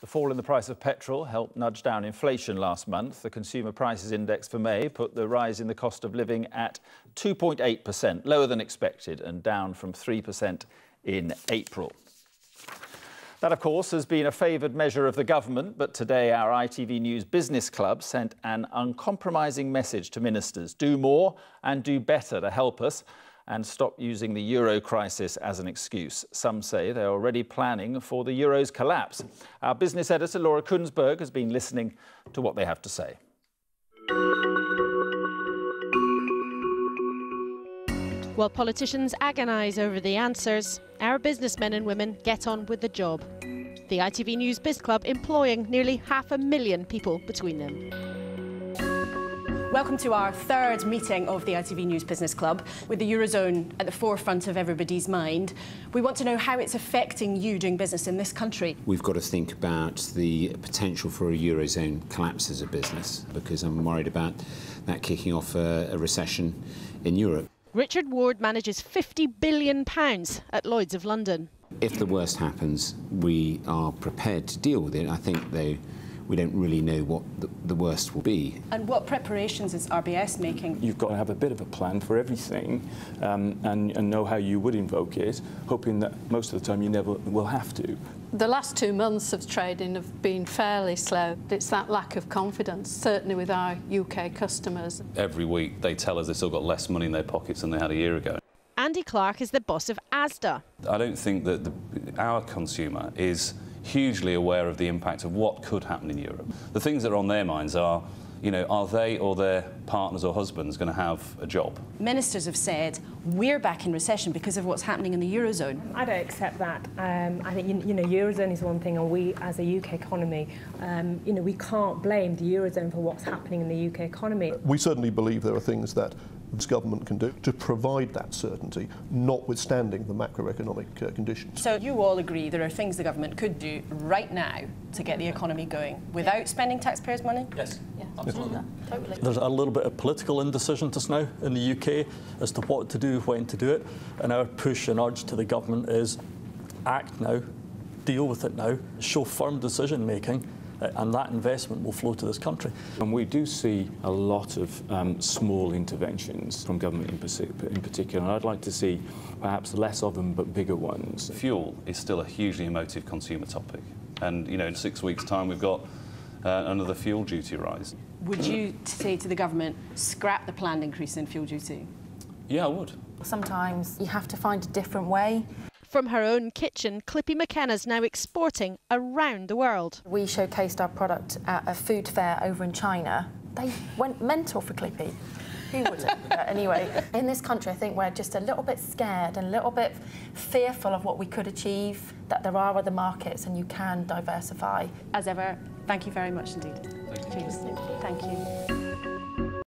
The fall in the price of petrol helped nudge down inflation last month. The Consumer Prices Index for May put the rise in the cost of living at 2.8%, lower than expected and down from 3% in April. That, of course, has been a favoured measure of the government, but today our ITV News Business Club sent an uncompromising message to ministers. Do more and do better to help us and stop using the euro crisis as an excuse. Some say they're already planning for the euro's collapse. Our business editor, Laura Kunsberg, has been listening to what they have to say. While politicians agonise over the answers, our businessmen and women get on with the job. The ITV News Biz Club employing nearly 500,000 people between them. Welcome to our third meeting of the ITV News Business Club. With the Eurozone at the forefront of everybody's mind, we want to know how it's affecting you doing business in this country. We've got to think about the potential for a Eurozone collapse as a business, because I'm worried about that kicking off a recession in Europe. Richard Ward manages £50 billion at Lloyd's of London. If the worst happens, we are prepared to deal with it. I think, though, we don't really know what the worst will be. And what preparations is RBS making? You've got to have a bit of a plan for everything and know how you would invoke it, hoping that most of the time you never will have to. The last 2 months of trading have been fairly slow. It's that lack of confidence, certainly with our UK customers. Every week they tell us they've still got less money in their pockets than they had a year ago. Andy Clark is the boss of Asda. I don't think that our consumer is hugely aware of the impact of what could happen in Europe. The things that are on their minds are, are they or their partners or husbands going to have a job? Ministers have said we're back in recession because of what's happening in the Eurozone. I don't accept that. I think, Eurozone is one thing, and we, as a UK economy, we can't blame the Eurozone for what's happening in the UK economy. We certainly believe there are things that this government can do to provide that certainty, notwithstanding the macroeconomic conditions. So you all agree there are things the government could do right now to get the economy going without spending taxpayers' money? Yes. Yeah, absolutely. Totally. There's a little bit of political indecision just now in the UK as to what to do, when to do it, and our push and urge to the government is act now, deal with it now, show firm decision making, and that investment will flow to this country. And we do see a lot of small interventions from government in particular, and I'd like to see perhaps less of them but bigger ones. Fuel is still a hugely emotive consumer topic, and in 6 weeks' time we've got another fuel duty rise. Would you say to the government, scrap the planned increase in fuel duty? Yeah, I would. Sometimes you have to find a different way. From her own kitchen, Clippy McKenna's now exporting around the world. We showcased our product at a food fair over in China. They went mental for Clippy. Who wouldn't? But anyway, in this country, I think we're just a little bit scared and a little bit fearful of what we could achieve, that there are other markets and you can diversify. As ever, thank you very much indeed. Thank you. Thank you.